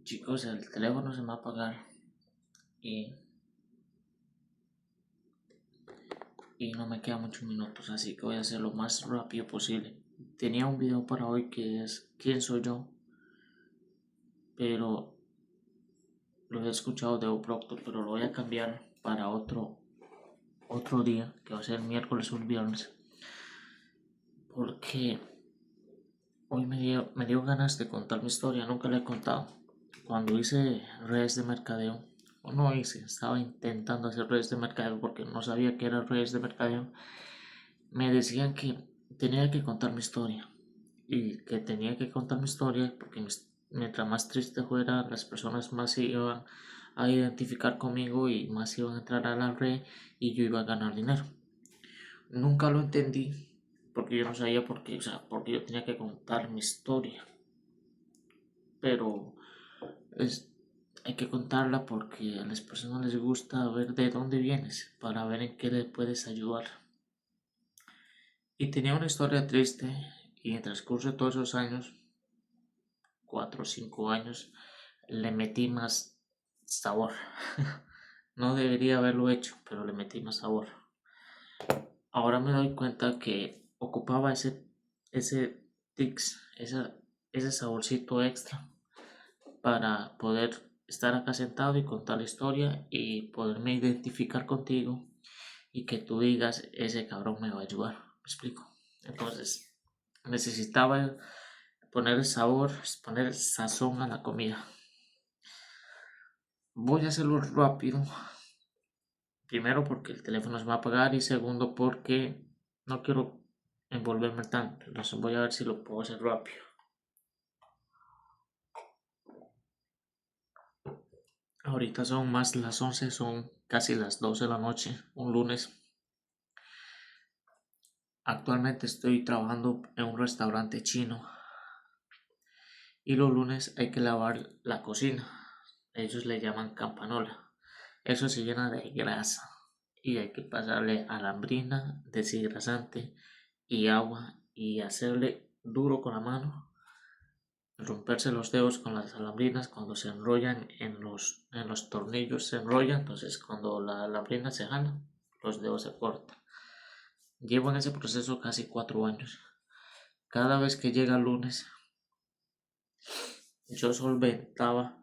Chicos, el teléfono se me va a apagar y, y no me quedan muchos minutos, así que voy a hacer lo más rápido posible. Tenía un video para hoy que es ¿quién soy yo? Pero lo he escuchado de Proctor, pero lo voy a cambiar para otro día, que va a ser miércoles o el viernes, porque hoy me dio ganas de contar mi historia. Nunca la he contado. Cuando hice redes de mercadeo, o no hice, estaba intentando hacer redes de mercadeo porque no sabía qué era redes de mercadeo. Me decían que tenía que contar mi historia y que tenía que contar mi historia porque mientras más triste fuera, las personas más se iban a identificar conmigo y más iban a entrar a la red y yo iba a ganar dinero. Nunca lo entendí porque yo no sabía por qué, o sea, porque yo tenía que contar mi historia. Pero hay que contarla porque a las personas les gusta ver de dónde vienes para ver en qué le puedes ayudar. Y tenía una historia triste y en el transcurso de todos esos años, 4 o 5 años, le metí más sabor. No debería haberlo hecho, pero le metí más sabor. Ahora me doy cuenta que ocupaba ese tics, ese saborcito extra para poder estar acá sentado y contar la historia y poderme identificar contigo y que tú digas, ese cabrón me va a ayudar. ¿Me explico? Entonces, necesitaba poner sabor, poner sazón a la comida. Voy a hacerlo rápido. Primero porque el teléfono se va a apagar y segundo porque no quiero envolverme tanto. Entonces voy a ver si lo puedo hacer rápido. Ahorita son más las 11, son casi las 12 de la noche, un lunes. Actualmente estoy trabajando en un restaurante chino y los lunes hay que lavar la cocina. Ellos le llaman campanola. Eso se llena de grasa y hay que pasarle alambrina, deshidrasante y agua y hacerle duro con la mano, romperse los dedos con las alambrinas cuando se enrollan en los tornillos, se enrollan, entonces cuando la alambrina se jala, los dedos se cortan. Llevo en ese proceso casi 4 años. Cada vez que llega el lunes, yo solventaba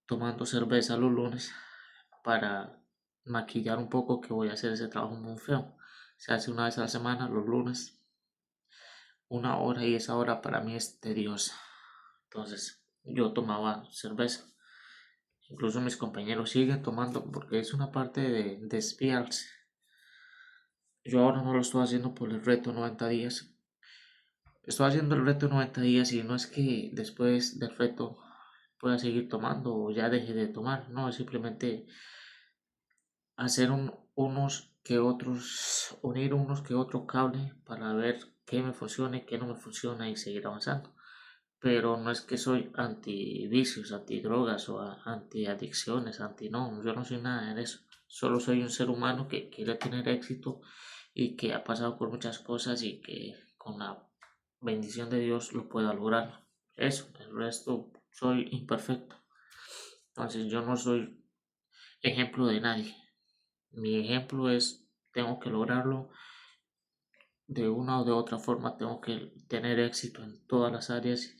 tomando cerveza los lunes para maquillar un poco que voy a hacer ese trabajo muy feo. Se hace una vez a la semana, los lunes, 1 hora y esa hora para mí es tediosa. Entonces yo tomaba cerveza. Incluso mis compañeros siguen tomando porque es una parte de desviarse. Yo ahora no lo estoy haciendo por el reto 90 días. Estoy haciendo el reto 90 días y no es que después del reto pueda seguir tomando o ya deje de tomar. No, es simplemente hacer unir unos que otros cables para ver qué me funciona y qué no me funciona y seguir avanzando. Pero no es que soy anti vicios, anti drogas o anti adicciones, no, yo no soy nada de eso. Solo soy un ser humano que quiere tener éxito y que ha pasado por muchas cosas y que con la bendición de Dios lo pueda lograr. Eso, el resto soy imperfecto. Entonces yo no soy ejemplo de nadie. Mi ejemplo es, tengo que lograrlo de una o de otra forma, tengo que tener éxito en todas las áreas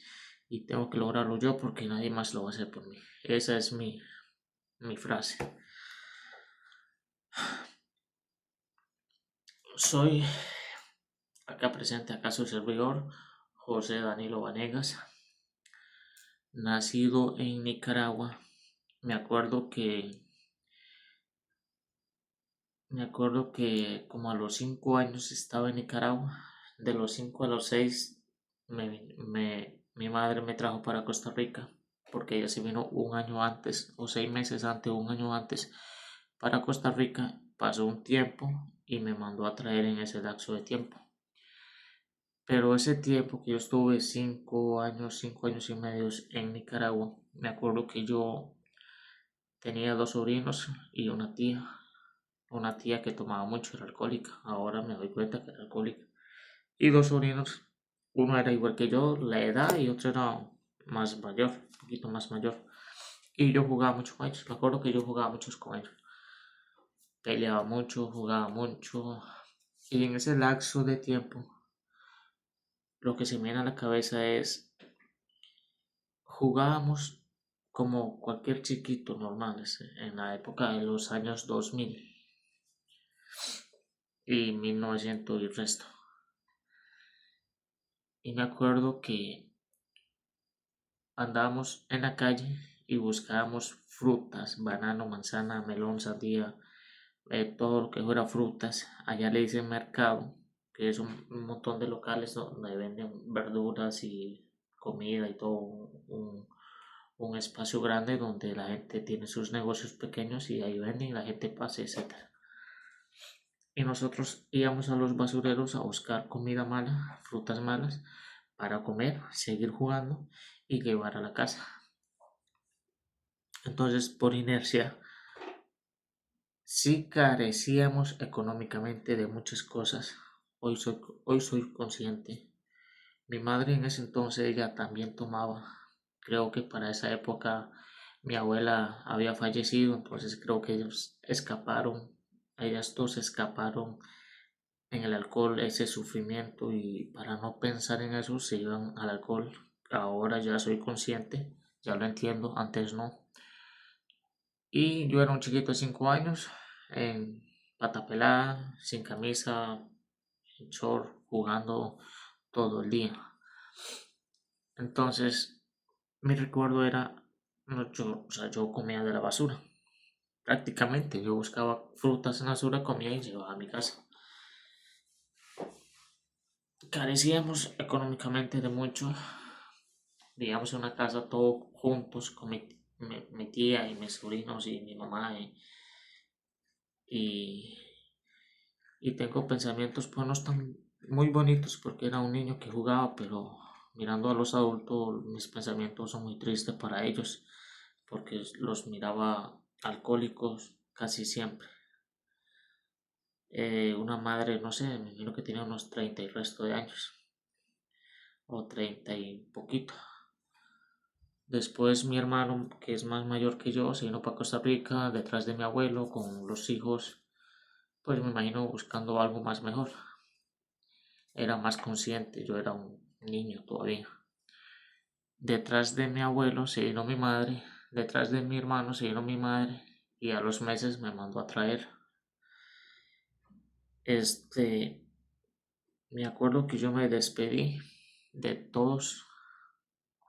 y tengo que lograrlo yo porque nadie más lo va a hacer por mí. Esa es mi frase. Soy acá presente, acaso el servidor, José Danilo Vanegas, nacido en Nicaragua. Me acuerdo que como a los 5 años estaba en Nicaragua. De los 5 a los 6 mi madre me trajo para Costa Rica porque ella se vino un año antes o 6 meses antes, un año antes para Costa Rica. Pasó un tiempo y me mandó a traer en ese lapso de tiempo. Pero ese tiempo que yo estuve 5 años y medio en Nicaragua, me acuerdo que yo tenía 2 sobrinos y una tía que tomaba mucho, era alcohólica. Ahora me doy cuenta que era alcohólica. Y 2 sobrinos, uno era igual que yo, la edad, y otro era más mayor, un poquito más mayor. Y yo jugaba mucho con ellos. Me acuerdo que yo jugaba mucho con ellos. Peleaba mucho, jugaba mucho. Y en ese lapso de tiempo, lo que se me viene a la cabeza es, jugábamos como cualquier chiquito normal en la época de los años 2000 y 1900 y resto. Y me acuerdo que andábamos en la calle y buscábamos frutas, banano, manzana, melón, sandía, todo lo que fuera frutas. Allá le dicen mercado, que es un montón de locales donde venden verduras y comida y todo un espacio grande donde la gente tiene sus negocios pequeños y ahí venden, la gente pasa, etcétera. Y nosotros íbamos a los basureros a buscar comida mala, frutas malas, para comer, seguir jugando y llevar a la casa. Entonces, por inercia, sí carecíamos económicamente de muchas cosas. Hoy soy consciente. Mi madre en ese entonces ella también tomaba. Creo que para esa época mi abuela había fallecido, entonces creo que ellos escaparon, ellas dos escaparon en el alcohol ese sufrimiento y para no pensar en eso se iban al alcohol. Ahora ya soy consciente, ya lo entiendo, antes no. Y yo era un chiquito de 5 años, en pata pelada, sin camisa, en short, jugando todo el día. Entonces, mi recuerdo era, no, yo comía de la basura. Prácticamente, yo buscaba frutas en la basura, comía y llevaba a mi casa. Carecíamos económicamente de mucho. Vivíamos en una casa todos juntos con mi tía y mis sobrinos y mi mamá. Y, y tengo pensamientos, pues no están muy bonitos porque era un niño que jugaba, pero mirando a los adultos, mis pensamientos son muy tristes para ellos porque los miraba alcohólicos casi siempre. Una madre, no sé, me imagino que tenía unos 30 y resto de años, o 30 y poquito. Después mi hermano, que es más mayor que yo, se vino para Costa Rica detrás de mi abuelo con los hijos, pues me imagino buscando algo más mejor. Era más consciente, yo era un niño todavía. Detrás de mi abuelo se vino mi madre, detrás de mi hermano se vino mi madre y a los meses me mandó a traer. Me acuerdo que yo me despedí de todos,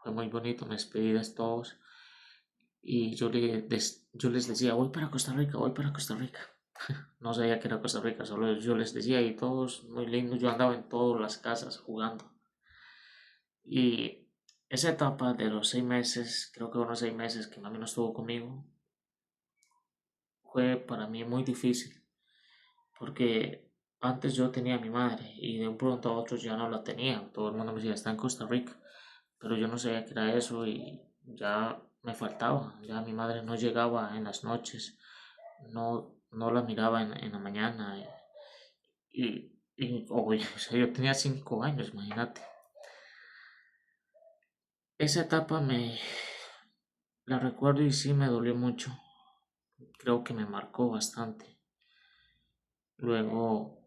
fue muy bonito, me despedí de todos y yo les decía, voy para Costa Rica, voy para Costa Rica. No sabía que era Costa Rica, solo yo les decía y todos muy lindos, yo andaba en todas las casas jugando. Y esa etapa de los 6 meses, creo que unos 6 meses que mami no estuvo conmigo, fue para mí muy difícil, porque antes yo tenía a mi madre y de un pronto a otro ya no la tenía, todo el mundo me decía, está en Costa Rica, pero yo no sabía que era eso y ya me faltaba, ya mi madre no llegaba en las noches, no la miraba en la mañana o sea, yo tenía 5 años, imagínate. Esa etapa la recuerdo y sí me dolió mucho, creo que me marcó bastante. Luego,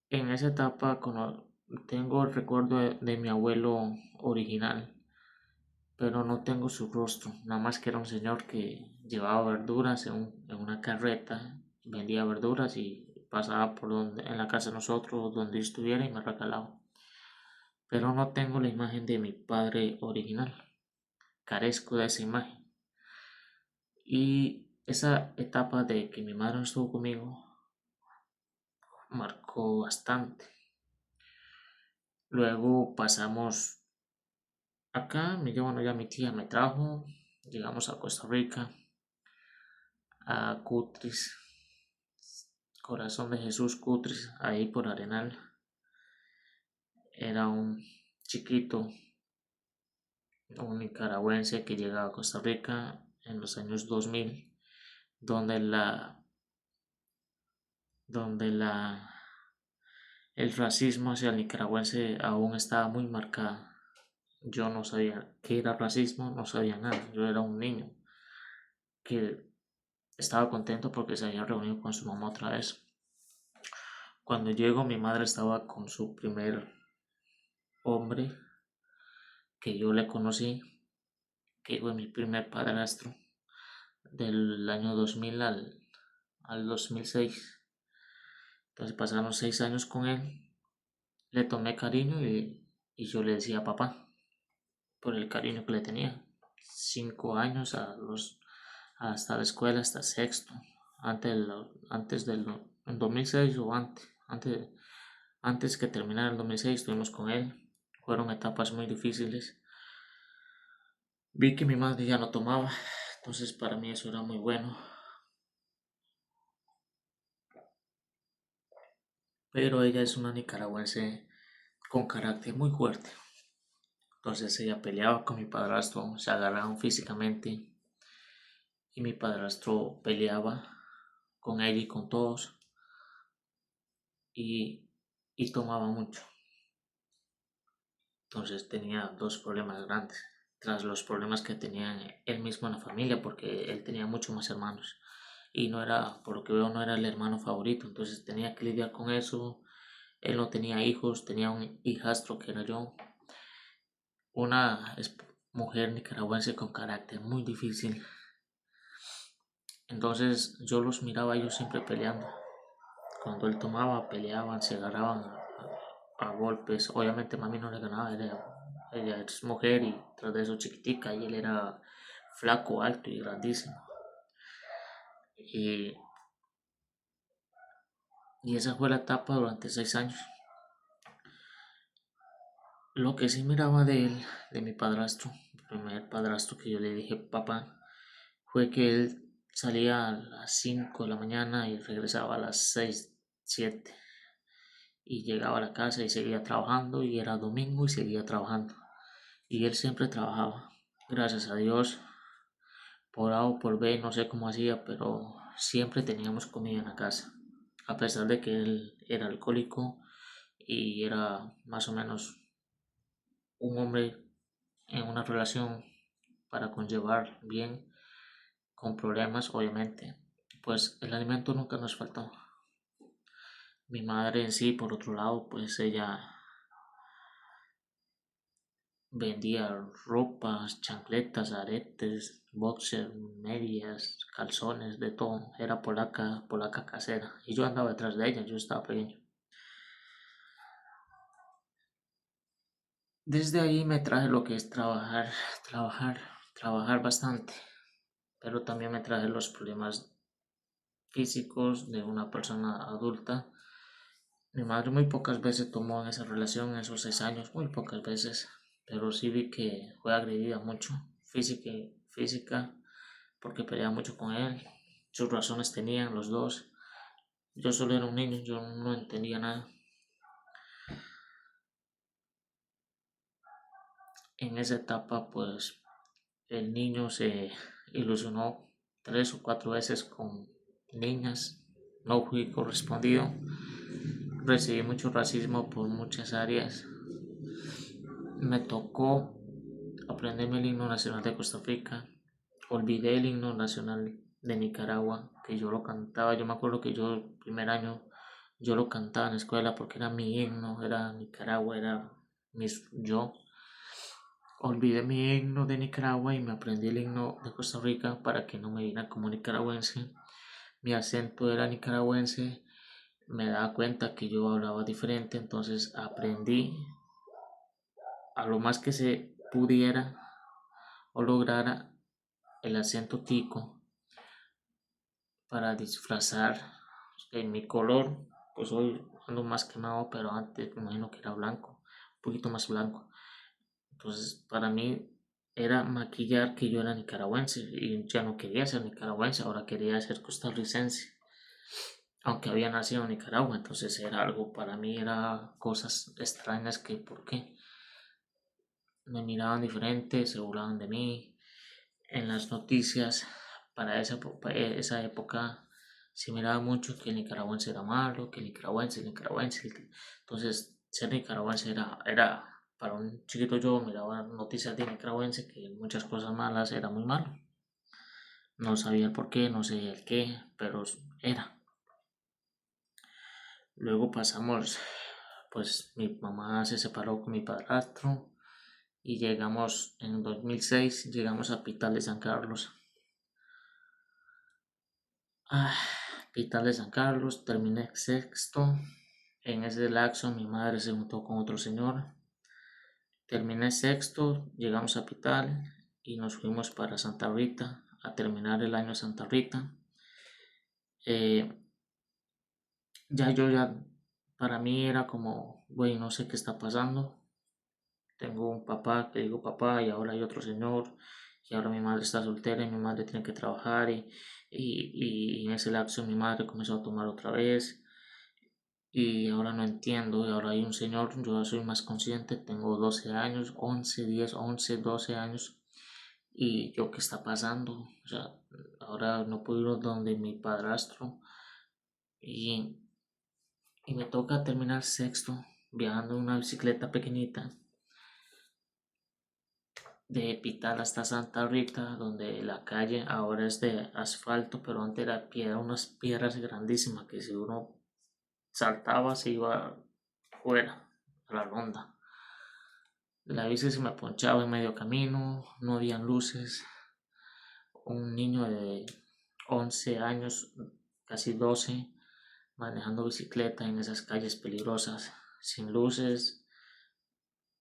en esa etapa tengo el recuerdo de mi abuelo original, pero no tengo su rostro, nada más que era un señor que llevaba verduras en una carreta, vendía verduras y pasaba por en la casa de nosotros, donde estuviera y me regalaba. Pero no tengo la imagen de mi padre original, carezco de esa imagen. Y esa etapa de que mi madre no estuvo conmigo marcó bastante. Luego pasamos acá, bueno, ya mi tía me trajo, llegamos a Costa Rica, a Cutris, Corazón de Jesús Cutris, ahí por Arenal. Era un chiquito, un nicaragüense que llegaba a Costa Rica en los años 2000, donde donde el racismo hacia el nicaragüense aún estaba muy marcado. Yo no sabía qué era racismo, no sabía nada, yo era un niño. que estaba contento porque se había reunido con su mamá otra vez. Cuando llego, mi madre estaba con su primer hombre que yo le conocí, que fue mi primer padrastro del año 2000 al 2006. Entonces pasaron 6 años con él, le tomé cariño y yo le decía papá por el cariño que le tenía. 5 años hasta la escuela, hasta sexto, antes del en 2006 o antes que terminara el 2006 estuvimos con él. Fueron etapas muy difíciles. Vi que mi madre ya no tomaba, entonces para mí eso era muy bueno. Pero ella es una nicaragüense con carácter muy fuerte. Entonces ella peleaba con mi padrastro, se agarraban físicamente y mi padrastro peleaba con ella y con todos y, y tomaba mucho. Entonces tenía dos problemas grandes, tras los problemas que tenía él mismo en la familia, porque él tenía muchos más hermanos y no era, por lo que veo, no era el hermano favorito, entonces tenía que lidiar con eso. Él no tenía hijos, tenía un hijastro que era yo, una mujer nicaragüense con carácter muy difícil. Entonces yo los miraba a ellos siempre peleando. Cuando él tomaba, peleaban, se agarraban a golpes. Obviamente mami no le ganaba, ella es mujer y tras de eso chiquitica y él era flaco, alto y grandísimo. Y, y esa fue la etapa durante 6 años. Lo que sí miraba de él, de mi padrastro, el primer padrastro que yo le dije papá, fue que él salía a las 5 de la mañana y regresaba a las 6, 7. Y llegaba a la casa y seguía trabajando y era domingo y seguía trabajando. Y él siempre trabajaba. Gracias a Dios, por A o por B, no sé cómo hacía, pero siempre teníamos comida en la casa. A pesar de que él era alcohólico y era más o menos un hombre en una relación para conllevar bien, con problemas, obviamente, pues el alimento nunca nos faltó. Mi madre en sí, por otro lado, pues ella vendía ropas, chancletas, aretes, boxers, medias, calzones, de todo. Era polaca, polaca casera. Y yo andaba detrás de ella, yo estaba pequeño. Desde ahí me traje lo que es trabajar, trabajar bastante. Pero también me traje los problemas físicos de una persona adulta. Mi madre muy pocas veces tomó en esa relación, en esos 6 años, muy pocas veces, pero sí vi que fue agredida mucho, física, porque peleaba mucho con él. Sus razones tenían los dos. Yo solo era un niño, yo no entendía nada. En esa etapa, pues, el niño se ilusionó 3 o 4 veces con niñas. No fui correspondido. Recibí mucho racismo por muchas áreas. Me tocó aprenderme el himno nacional de Costa Rica. Olvidé el himno nacional de Nicaragua, que yo lo cantaba. Yo me acuerdo que yo el primer año yo lo cantaba en la escuela porque era mi himno, era Nicaragua, era yo. Olvidé mi himno de Nicaragua y me aprendí el himno de Costa Rica para que no me viera como nicaragüense. Mi acento era nicaragüense, me daba cuenta que yo hablaba diferente, entonces aprendí a lo más que se pudiera o lograra el acento tico para disfrazar en mi color. Pues hoy ando más quemado, pero antes me imagino que era blanco, un poquito más blanco. Entonces para mí era maquillar que yo era nicaragüense y ya no quería ser nicaragüense, ahora quería ser costarricense, aunque había nacido en Nicaragua. Entonces era algo, para mí era cosas extrañas que por qué me miraban diferente, se burlaban de mí. En las noticias para esa época se miraba mucho que el nicaragüense era malo, que el nicaragüense. Entonces, ser nicaragüense era para un chiquito, yo miraba noticias de nicaragüense que muchas cosas malas era muy malo. No sabía el por qué, no sé el qué, pero era. Luego pasamos, pues mi mamá se separó con mi padrastro y llegamos en 2006, llegamos a Pital de San Carlos. Pital de San Carlos, terminé sexto. En ese lapso mi madre se juntó con otro señor. Terminé sexto, llegamos a Pital y nos fuimos para Santa Rita a terminar el año en Santa Rita. Eh, ya, para mí era como, güey, no sé qué está pasando. Tengo un papá que digo papá y ahora hay otro señor y ahora mi madre está soltera y mi madre tiene que trabajar y en ese lapso mi madre comenzó a tomar otra vez y ahora no entiendo y ahora hay un señor, yo soy más consciente, tengo 12 años, 11 10 11 12 años y yo qué está pasando, o sea, ahora no puedo ir donde mi padrastro y, y me toca terminar sexto viajando en una bicicleta pequeñita de Pital hasta Santa Rita, donde la calle ahora es de asfalto, pero antes era piedra, unas piedras grandísimas que si uno saltaba se iba fuera a la ronda. La bici se me ponchaba en medio camino, no habían luces. Un niño de 11 años, casi 12, manejando bicicleta en esas calles peligrosas, sin luces,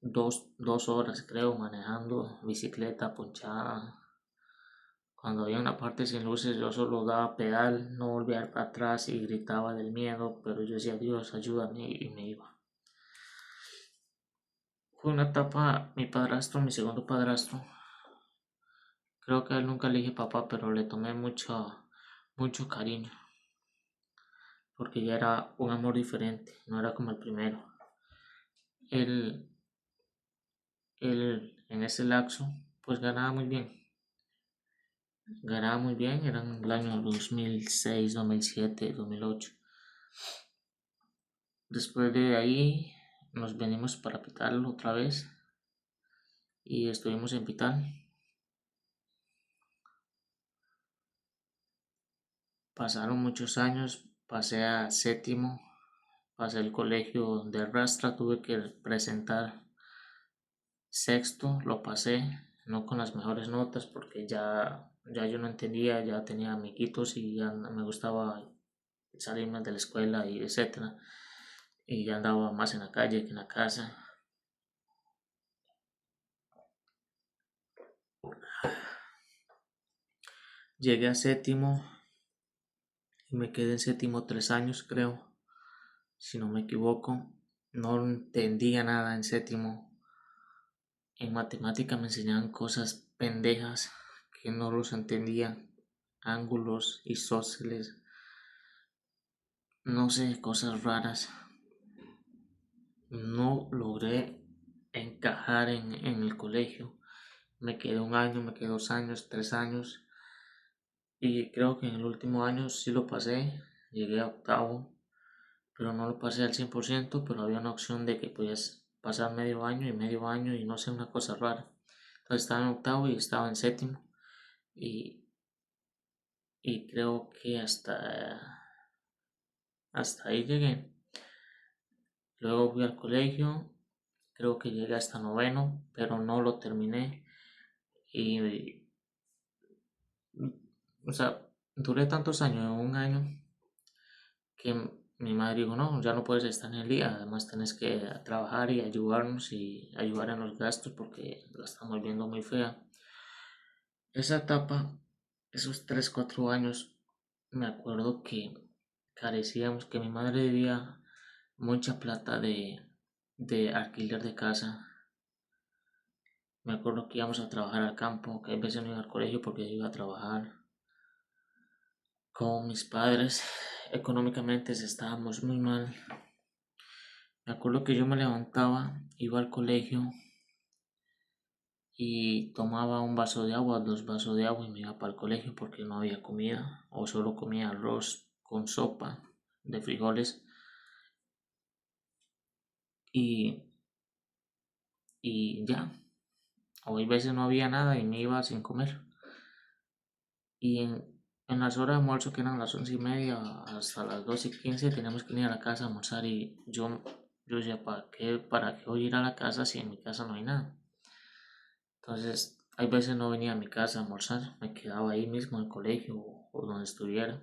dos horas creo manejando bicicleta ponchada. Cuando había una parte sin luces yo solo daba pedal, no volvía para atrás y gritaba del miedo, pero yo decía Dios ayúdame y me iba. Fue una etapa, mi padrastro, mi segundo padrastro, creo que a él nunca le dije papá, pero le tomé mucho cariño, porque ya era un amor diferente, no era como el primero. Él, él en ese lapso, pues ganaba muy bien, eran el año 2006, 2007, 2008. Después de ahí nos venimos para Pital otra vez y estuvimos en Pital. Pasaron muchos años, pasé a séptimo, pasé el colegio de Rastra, tuve que presentar sexto, lo pasé, no con las mejores notas porque ya yo no entendía, ya tenía amiguitos y ya me gustaba salirme de la escuela y etcétera. Y ya andaba más en la calle que en la casa. Llegué a séptimo y me quedé en séptimo 3 años creo, si no me equivoco. No entendía nada en séptimo. En matemática me enseñaban cosas pendejas que no los entendía. Ángulos, isósceles, no sé, cosas raras. No logré encajar en el colegio. Me quedé un año, me quedé 2 años, 3 años. Y creo que en el último año sí lo pasé. Llegué a octavo, pero no lo pasé al 100%, pero había una opción de que podías pasar medio año y no sé, una cosa rara. Entonces estaba en octavo y estaba en séptimo y, y creo que hasta ahí llegué. Luego fui al colegio, creo que llegué hasta noveno, pero no lo terminé y, o sea, duré tantos años, en un año, que mi madre dijo, no, ya no puedes estar en el día, además tienes que trabajar y ayudarnos y ayudar en los gastos porque la estamos viendo muy fea. Esa etapa, esos 3 4 años, me acuerdo que carecíamos, que mi madre debía mucha plata de alquiler de casa. Me acuerdo que íbamos a trabajar al campo, que a veces no iba al colegio porque yo iba a trabajar con mis padres. Económicamente estábamos muy mal. Me acuerdo que yo me levantaba, iba al colegio y tomaba un vaso de agua, 2 vasos de agua y me iba para el colegio porque no había comida o solo comía arroz con sopa de frijoles y, y ya. O hay veces no había nada y me iba sin comer. y en las horas de almuerzo, que eran las 11:30 hasta las 12:15, teníamos que ir a la casa a almorzar, y yo decía, ¿para qué voy a ir a la casa si en mi casa no hay nada? Entonces, hay veces no venía a mi casa a almorzar, me quedaba ahí mismo en el colegio o donde estuviera.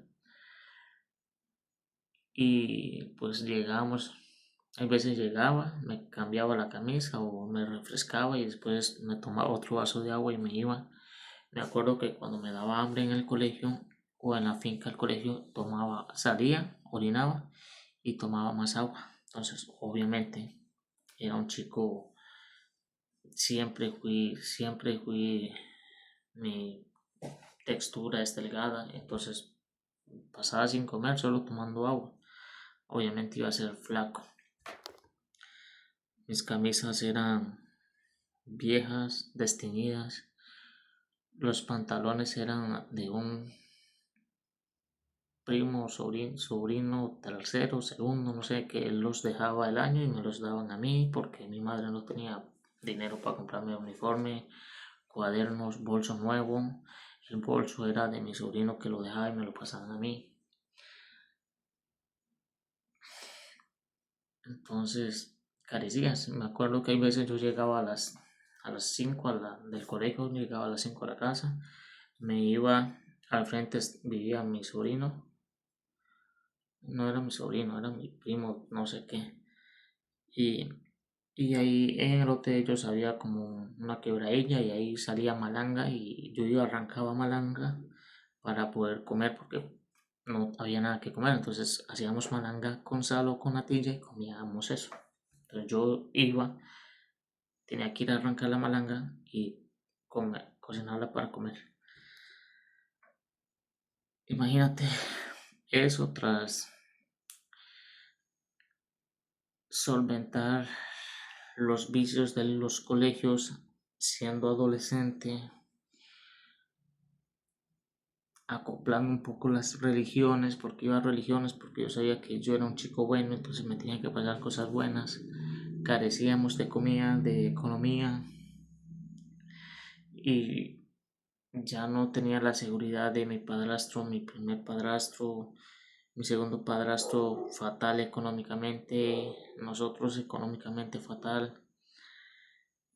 Y pues hay veces llegaba, me cambiaba la camisa o me refrescaba y después me tomaba otro vaso de agua y me iba. Me acuerdo que cuando me daba hambre en el colegio o en la finca del colegio, salía, orinaba y tomaba más agua. Entonces, obviamente, era un chico, siempre fui, mi textura es delgada, entonces pasaba sin comer, solo tomando agua. Obviamente iba a ser flaco. Mis camisas eran viejas, desteñidas. Los pantalones eran de un primo, sobrino, tercero, segundo, no sé, que él los dejaba el año y me los daban a mí porque mi madre no tenía dinero para comprarme uniforme, cuadernos, bolso nuevo. El bolso era de mi sobrino que lo dejaba y me lo pasaban a mí. Entonces, carecías. Me acuerdo que hay veces yo llegaba a las 5 del colegio, llegaba a las 5 a la casa, me iba al frente, vivía mi sobrino, no era mi sobrino, era mi primo, no sé qué, y, y ahí en el lote de ellos había como una quebradilla y ahí salía malanga y yo iba, arrancaba malanga para poder comer porque no había nada que comer, entonces hacíamos malanga con sal o con natilla y comíamos eso. Entonces yo tenía que ir a arrancar la malanga y cocinarla para comer. Imagínate eso tras solventar los vicios de los colegios siendo adolescente, acoplando un poco las religiones, porque iba a religiones, porque yo sabía que yo era un chico bueno, entonces me tenían que pasar cosas buenas. Carecíamos de comida, de economía, y ya no tenía la seguridad de mi padrastro, mi primer padrastro, mi segundo padrastro fatal económicamente, nosotros económicamente fatal.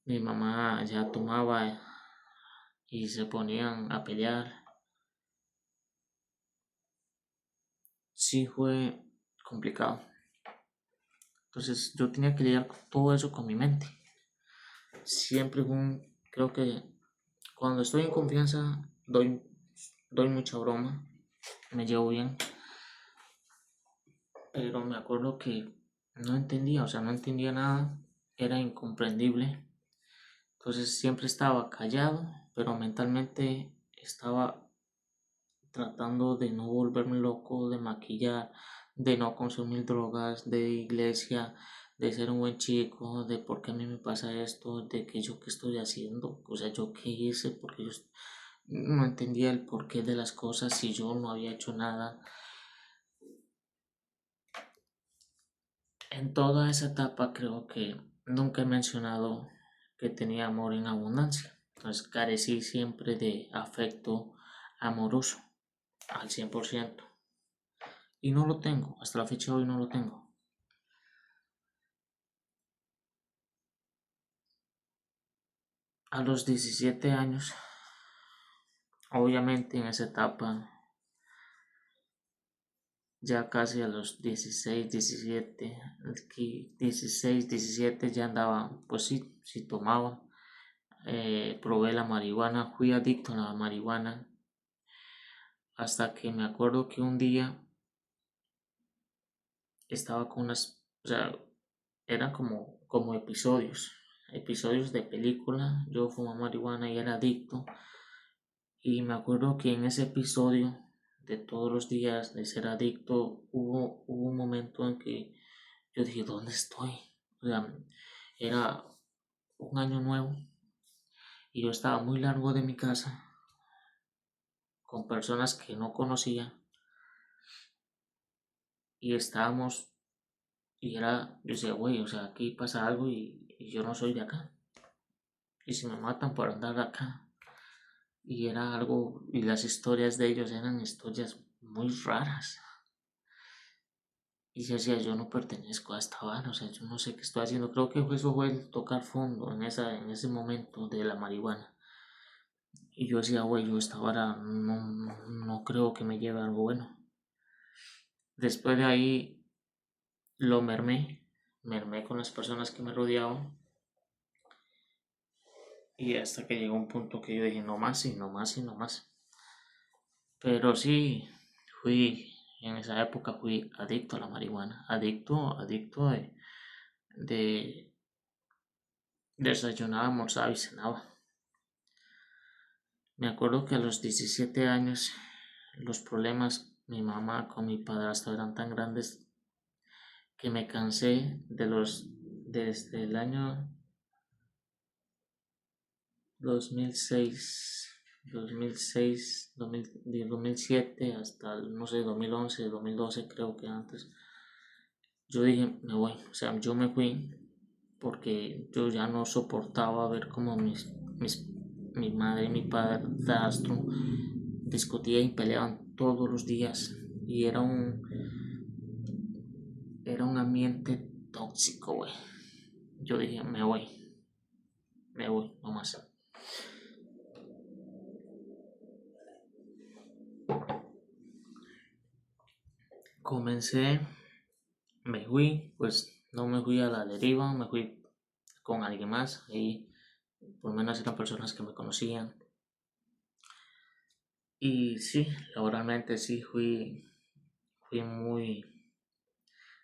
Mi mamá ya tomaba y se ponían a pelear. Sí fue complicado. Entonces yo tenía que lidiar con todo eso con mi mente. Siempre creo que cuando estoy en confianza doy mucha broma, me llevo bien, pero me acuerdo que no entendía nada, era incomprendible. Entonces siempre estaba callado, pero mentalmente estaba tratando de no volverme loco, de maquillar, de no consumir drogas, de iglesia, de ser un buen chico, de por qué a mí me pasa esto, de que yo qué estoy haciendo, o sea, yo qué hice, porque yo no entendía el porqué de las cosas si yo no había hecho nada. En toda esa etapa creo que nunca he mencionado que tenía amor en abundancia. Entonces carecí siempre de afecto amoroso al 100%. Y no lo tengo, hasta la fecha de hoy no lo tengo. A los 17 años, obviamente en esa etapa, ya casi a los 16, 17, 16, 17 ya andaba, pues sí tomaba. Probé la marihuana, fui adicto a la marihuana, hasta que me acuerdo que un día estaba con o sea, eran como episodios de película. Yo fumaba marihuana y era adicto. Y me acuerdo que en ese episodio de todos los días de ser adicto, hubo un momento en que yo dije, ¿dónde estoy? O sea, era un año nuevo y yo estaba muy largo de mi casa con personas que no conocía y estábamos, yo decía, güey, o sea, aquí pasa algo y yo no soy de acá. Y si me matan por andar acá. y era algo, y las historias de ellos eran historias muy raras. Y yo decía, yo no pertenezco a esta vara, o sea, yo no sé qué estoy haciendo. Creo que eso fue el tocar fondo en ese momento de la marihuana. Y yo decía, güey, yo esta vara no creo que me lleve a algo bueno. Después de ahí lo mermé con las personas que me rodeaban. Y hasta que llegó un punto que yo dije, no más y no más y no más. Pero sí, en esa época fui adicto a la marihuana. Adicto de desayunaba, almorzaba y cenaba. Me acuerdo que a los 17 años los problemas mi mamá con mi padrastro eran tan grandes que me cansé desde el año 2006, 2007 hasta, no sé, 2011, 2012 creo que antes. Yo dije, me voy, o sea, yo me fui porque yo ya no soportaba ver cómo mi madre y mi padrastro discutían y peleaban todos los días y era un ambiente tóxico, güey. Yo dije, me voy, no más. Comencé, me fui, pues no me fui a la deriva, me fui con alguien más y por lo menos eran personas que me conocían. Y sí, laboralmente sí fui muy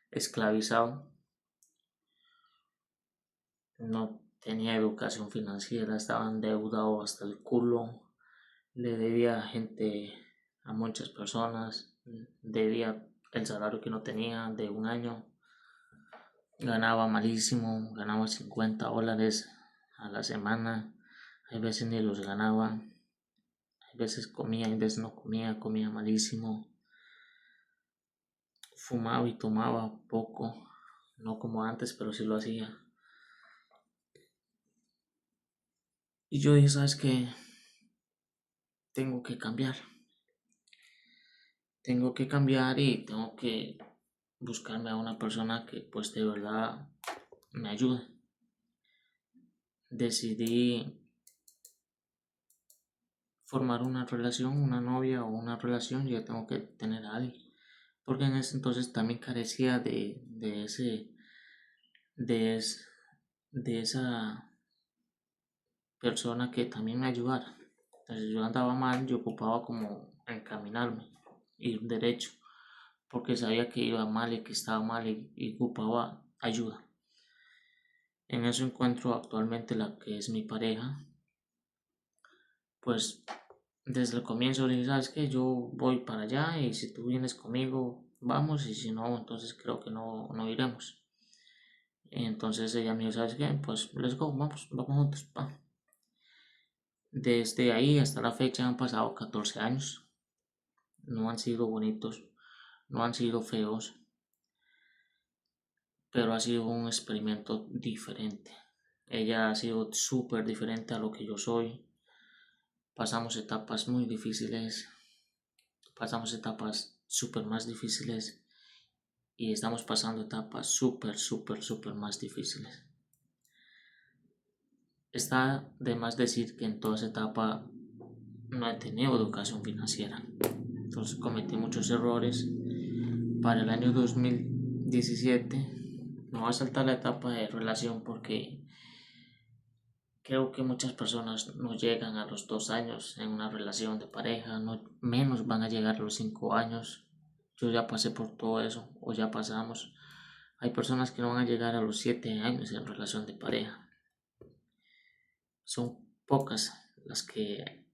esclavizado. No tenía educación financiera, estaba endeudado hasta el culo, le debía a gente, a muchas personas, debía el salario que no tenía de un año, ganaba malísimo, ganaba $50 a la semana, hay veces ni los ganaba, hay veces comía, hay veces no comía, comía malísimo, fumaba y tomaba poco, no como antes, pero sí lo hacía. Y yo dije, ¿sabes qué? Tengo que cambiar. Tengo que cambiar y tengo que buscarme a una persona que pues de verdad me ayude. Decidí formar una relación, una novia o una relación, ya tengo que tener a alguien. Porque en ese entonces también carecía de, es- de esa persona que también me ayudara. Entonces yo andaba mal, yo ocupaba como encaminarme, ir derecho, porque sabía que iba mal y que estaba mal y ocupaba ayuda. En eso encuentro actualmente la que es mi pareja. Pues desde el comienzo dije, ¿sabes qué? Yo voy para allá y si tú vienes conmigo, vamos, y si no, entonces creo que no iremos. Entonces ella me dijo, ¿sabes qué? Pues let's go, vamos juntos, pa. Desde ahí hasta la fecha han pasado 14 años. No han sido bonitos, no han sido feos, pero ha sido un experimento diferente. Ella ha sido súper diferente a lo que yo soy. Pasamos etapas muy difíciles, pasamos etapas súper más difíciles y estamos pasando etapas súper más difíciles. Está de más decir que en toda esa etapa no he tenido educación financiera. Entonces cometí muchos errores. Para el año 2017 me voy a saltar la etapa de relación porque creo que muchas personas no llegan a los 2 años en una relación de pareja, no, menos van a llegar a los 5 años. Yo ya pasé por todo eso, o ya pasamos. Hay personas que no van a llegar a los 7 años en relación de pareja. Son pocas las que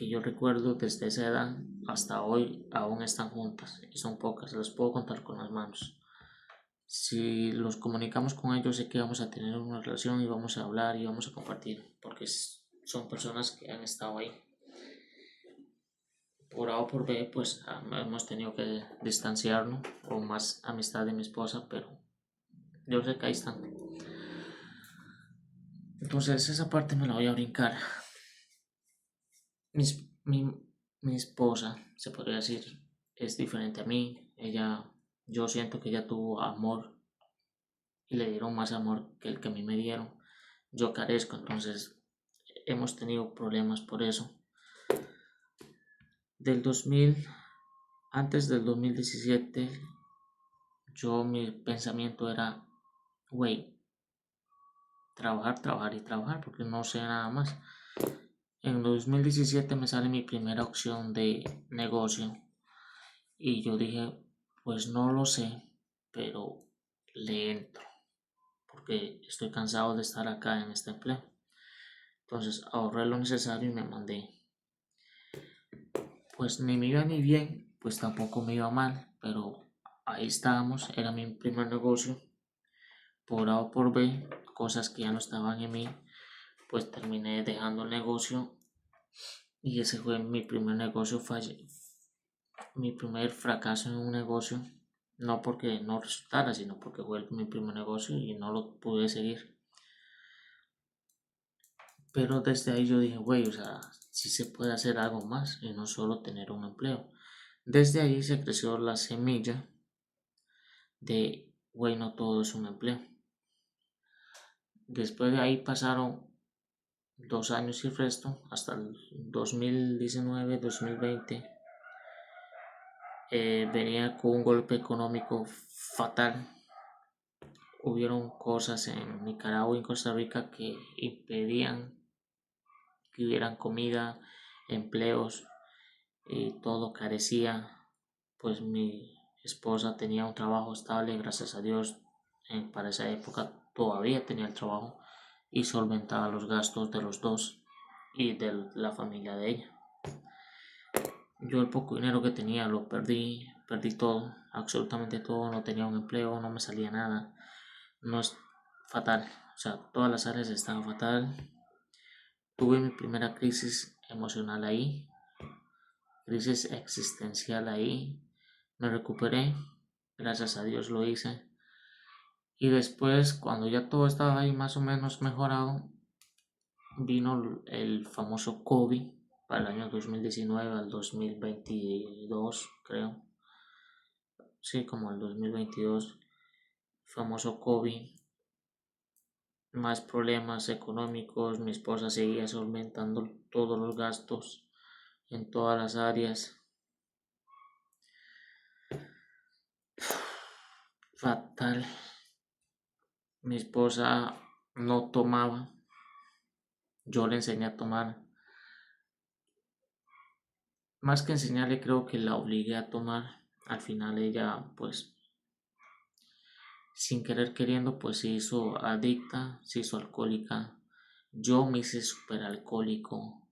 yo recuerdo desde esa edad hasta hoy aún están juntas. Y son pocas, las puedo contar con las manos. Si los comunicamos con ellos, sé que vamos a tener una relación y vamos a hablar y vamos a compartir, porque son personas que han estado ahí. Por A o por B, pues hemos tenido que distanciarnos o más amistad de mi esposa, pero yo sé que ahí están. Entonces esa parte me la voy a brincar. Mis- mi, mi esposa, se podría decir, es diferente a mí. Yo siento que ella tuvo amor y le dieron más amor que el que a mí me dieron. Yo carezco, entonces hemos tenido problemas por eso. Del 2000, antes del 2017, mi pensamiento era, güey, trabajar, trabajar y trabajar, porque no sé nada más. En 2017 me sale mi primera opción de negocio y yo dije, pues no lo sé, pero le entro, porque estoy cansado de estar acá en este empleo. Entonces ahorré lo necesario y me mandé. Pues ni me iba ni bien, pues tampoco me iba mal, pero ahí estábamos, era mi primer negocio. Por A o por B, cosas que ya no estaban en mí, pues terminé dejando el negocio y ese fue mi primer negocio, mi primer fracaso en un negocio, no porque no resultara, sino porque fue mi primer negocio y no lo pude seguir. Pero desde ahí yo dije, güey, o sea, sí se puede hacer algo más y no solo tener un empleo. Desde ahí se creció la semilla de, güey, no todo es un empleo. Después de ahí pasaron 2 años y resto, hasta el 2019, 2020, venía con un golpe económico fatal. Hubieron cosas en Nicaragua y en Costa Rica que impedían que hubieran comida, empleos y todo carecía. Pues mi esposa tenía un trabajo estable, gracias a Dios, para esa época todavía tenía el trabajo y solventaba los gastos de los dos y de la familia de ella. Yo el poco dinero que tenía lo perdí todo, absolutamente todo, no tenía un empleo, no me salía nada, no es fatal, o sea, todas las áreas estaban fatal. Tuve mi primera crisis emocional ahí, crisis existencial ahí, me recuperé, gracias a Dios lo hice. Y después, cuando ya todo estaba ahí más o menos mejorado, vino el famoso COVID para el año 2019 al 2022, creo. Sí, como el 2022, famoso COVID, más problemas económicos, mi esposa seguía solventando todos los gastos en todas las áreas. Fatal. Mi esposa no tomaba, yo le enseñé a tomar. Más que enseñarle, creo que la obligué a tomar. Al final ella, pues, sin querer queriendo, pues se hizo adicta, se hizo alcohólica. Yo me hice súper alcohólico.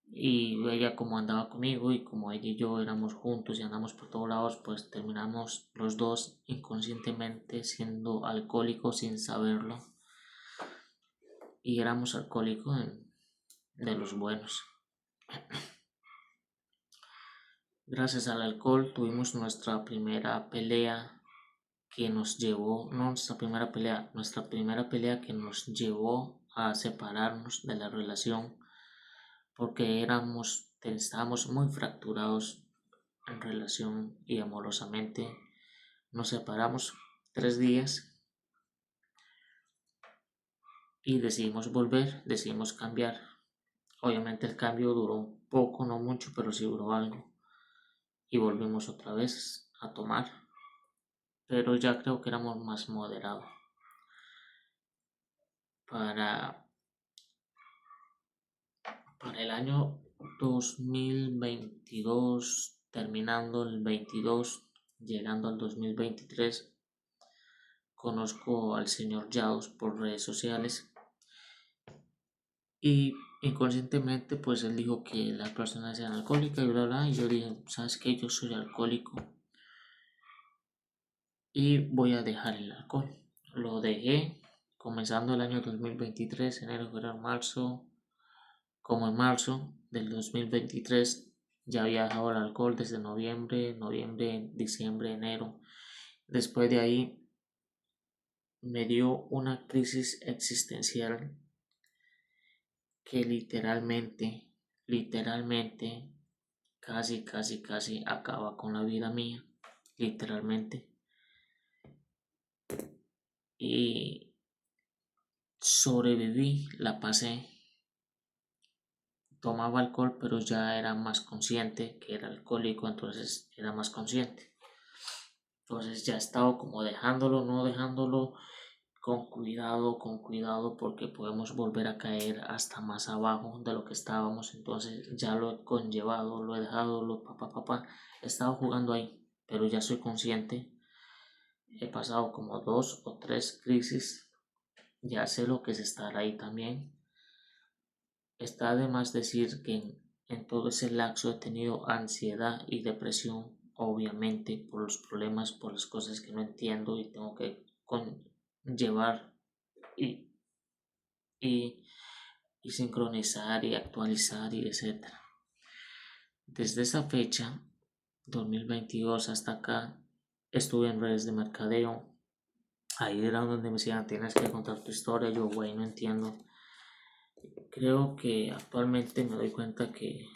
Y ella como andaba conmigo y como ella y yo éramos juntos y andamos por todos lados, pues terminamos los dos inconscientemente siendo alcohólicos sin saberlo. Y éramos alcohólicos de los buenos. Gracias al alcohol tuvimos nuestra primera pelea que nos llevó, no nuestra primera pelea que nos llevó a separarnos de la relación porque estábamos muy fracturados en relación y amorosamente. Nos separamos 3 días y decidimos volver, decidimos cambiar. Obviamente el cambio duró un poco, no mucho, pero sí duró algo. Y volvimos otra vez a tomar, pero ya creo que éramos más moderados. Para, para el año 2022, terminando el 22, llegando al 2023, conozco al señor Yaos por redes sociales y inconscientemente pues él dijo que las personas eran alcohólicas y bla bla y yo dije, ¿sabes qué? Yo soy alcohólico y voy a dejar el alcohol. Lo dejé comenzando el año 2023, enero, febrero, marzo. Como en marzo del 2023 ya había dejado el alcohol desde noviembre, diciembre, enero. Después de ahí me dio una crisis existencial que literalmente literalmente casi acaba con la vida mía, literalmente. Y sobreviví, la pasé. Tomaba alcohol, pero ya era más consciente que era alcohólico, entonces era más consciente. Entonces ya he estado como dejándolo, no dejándolo, con cuidado, porque podemos volver a caer hasta más abajo de lo que estábamos. Entonces ya lo he conllevado, lo he dejado, he estado jugando ahí, pero ya soy consciente. He pasado como 2 o 3 crisis, ya sé lo que es estar ahí también. Está de más decir que en todo ese lapso he tenido ansiedad y depresión, obviamente por los problemas, por las cosas que no entiendo y tengo que conllevar y, y, y sincronizar y actualizar y etcétera. Desde esa fecha, 2022 hasta acá, estuve en redes de mercadeo. Ahí era donde me decían, tienes que contar tu historia. Yo, güey, no entiendo. Creo que actualmente me doy cuenta que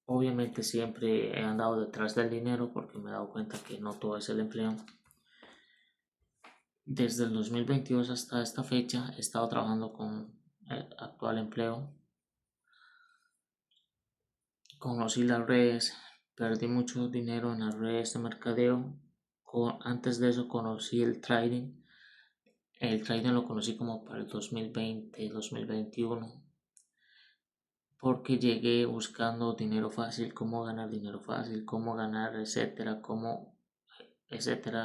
obviamente siempre he andado detrás del dinero porque me he dado cuenta que no todo es el empleo. Desde el 2022 hasta esta fecha he estado trabajando con el actual empleo. Conocí las redes, perdí mucho dinero en las redes de mercadeo. Antes de eso conocí el trading. El trading lo conocí como para el 2020, 2021. Porque llegué buscando dinero fácil, cómo ganar dinero fácil, cómo ganar, etcétera,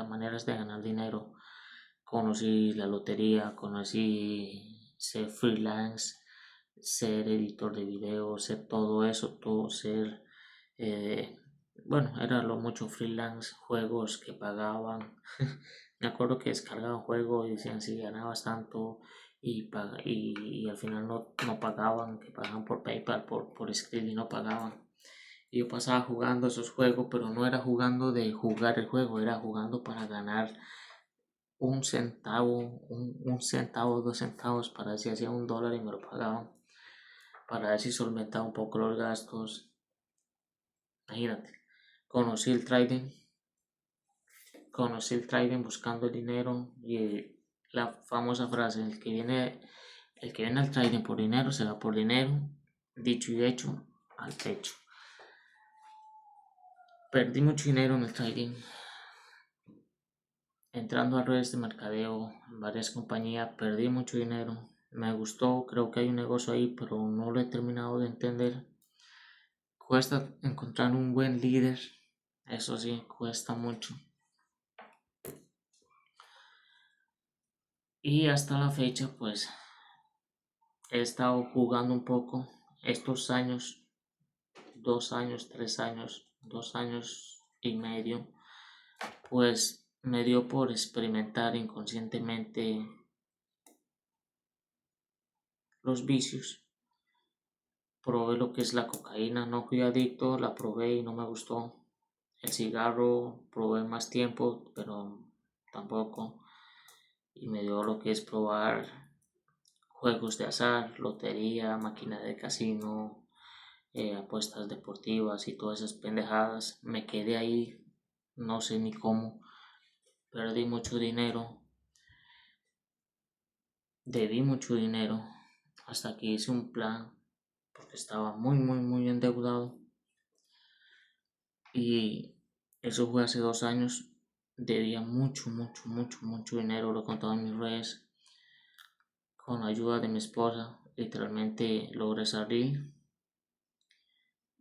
maneras de ganar dinero. Conocí la lotería, conocí ser freelance, ser editor de videos, ser todo eso, todo ser, era lo mucho freelance, juegos que pagaban. Me acuerdo que descargaba un juego y decían si ganabas tanto y al final no pagaban, que pagaban por PayPal, por Skrill y no pagaban. Y yo pasaba jugando esos juegos, pero no era jugando de jugar el juego, era jugando para ganar un centavo, un centavo, 2 centavos, para ver si hacía $1 y me lo pagaban, para ver si solventaba un poco los gastos. Imagínate, conocí el trading, buscando el dinero y la famosa frase, el que viene al trading por dinero se va por dinero, dicho y hecho, al techo. Perdí mucho dinero en el trading, entrando a redes de mercadeo en varias compañías, perdí mucho dinero. Me gustó, creo que hay un negocio ahí, pero no lo he terminado de entender. Cuesta encontrar un buen líder, eso sí, cuesta mucho. Y hasta la fecha, pues, he estado jugando un poco estos años, 2 años, 3 años, 2 años y medio, pues me dio por experimentar inconscientemente los vicios. Probé lo que es la cocaína, no fui adicto, la probé y no me gustó. El cigarro probé más tiempo, pero tampoco. Y me dio lo que es probar juegos de azar, lotería, máquina de casino, apuestas deportivas y todas esas pendejadas. Me quedé ahí, no sé ni cómo. Perdí mucho dinero, debí mucho dinero, hasta que hice un plan porque estaba muy endeudado. Y eso fue hace 2 años. Debía mucho dinero, lo he contado en mis redes. Con la ayuda de mi esposa, literalmente logré salir.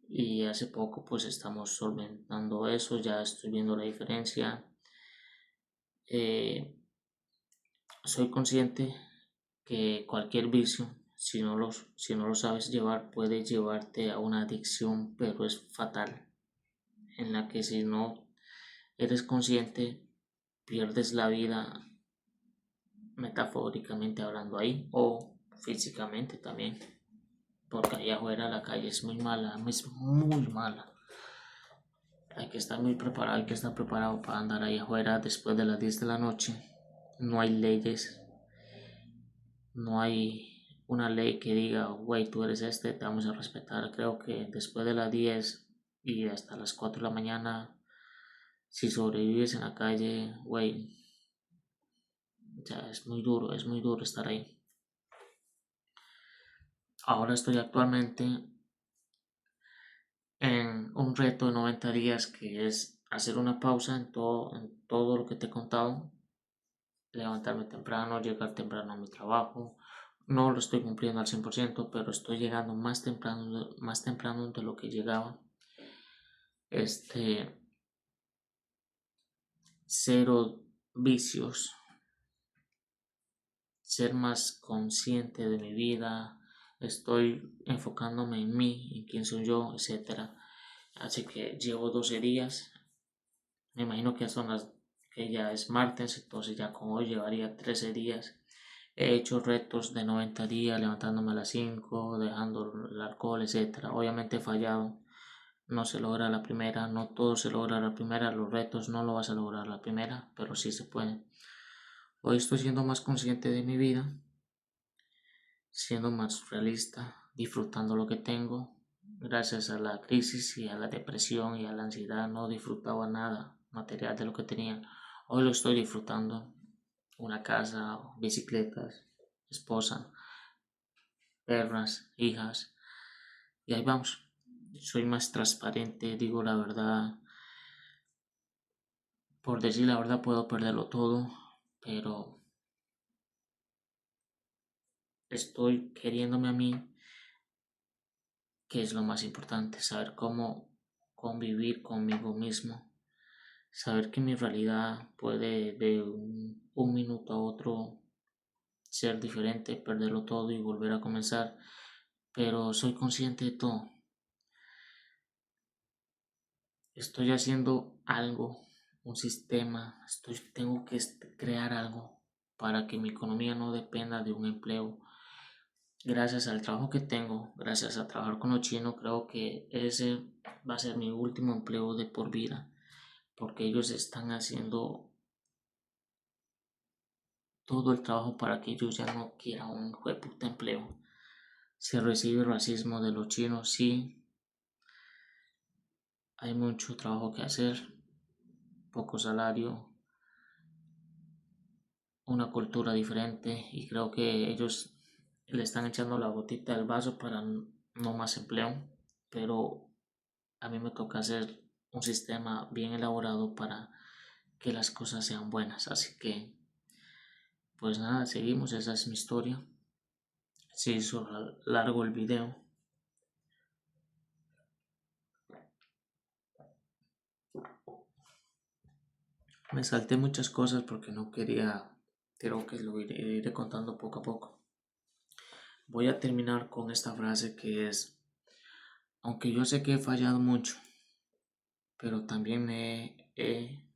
Y hace poco pues estamos solventando eso, ya estoy viendo la diferencia. Soy consciente que cualquier vicio, si no lo sabes llevar, puede llevarte a una adicción, pero es fatal, en la que si no eres consciente, pierdes la vida, metafóricamente hablando ahí, o físicamente también, porque allá afuera la calle es muy mala, es muy mala. Hay que estar muy preparado, hay que estar preparado para andar ahí afuera después de las 10 de la noche. No hay leyes, no hay una ley que diga, güey, tú eres este, te vamos a respetar. Creo que después de las 10 y hasta las 4 de la mañana, si sobrevives en la calle, güey, ya es muy duro estar ahí. Ahora estoy actualmente en un reto de 90 días que es hacer una pausa en todo lo que te he contado, levantarme temprano, llegar temprano a mi trabajo. No lo estoy cumpliendo al 100%, pero estoy llegando más temprano de lo que llegaba. Cero vicios, ser más consciente de mi vida, estoy enfocándome en mí, en quién soy yo, etcétera. Así que llevo 12 días, me imagino que ya es martes, entonces ya con hoy llevaría 13 días. He hecho retos de 90 días, levantándome a las 5, dejando el alcohol, etcétera. Obviamente he fallado, no se logra la primera, no todo se logra la primera, los retos no lo vas a lograr la primera, pero sí se puede. Hoy estoy siendo más consciente de mi vida, siendo más realista, disfrutando lo que tengo. Gracias a la crisis y a la depresión y a la ansiedad no disfrutaba nada material de lo que tenía. Hoy lo estoy disfrutando. Una casa, bicicletas, esposa, perras, hijas. Y ahí vamos. Soy más transparente, digo la verdad. Por decir la verdad puedo perderlo todo, pero estoy queriéndome a mí, que es lo más importante, saber cómo convivir conmigo mismo, saber que mi realidad puede de un minuto a otro ser diferente, perderlo todo y volver a comenzar, pero soy consciente de todo. Estoy haciendo algo, un sistema, tengo que crear algo para que mi economía no dependa de un empleo. Gracias al trabajo que tengo, gracias a trabajar con los chinos, creo que ese va a ser mi último empleo de por vida, porque ellos están haciendo todo el trabajo para que yo ya no quiera un puta empleo. Se recibe racismo de los chinos, sí, hay mucho trabajo que hacer, poco salario, una cultura diferente y creo que ellos le están echando la gotita del vaso para no más empleo, pero a mí me toca hacer un sistema bien elaborado para que las cosas sean buenas, así que pues nada, seguimos, esa es mi historia. Se hizo largo el video. Me salté muchas cosas porque no quería, creo que lo iré contando poco a poco. Voy a terminar con esta frase que es, aunque yo sé que he fallado mucho, pero también he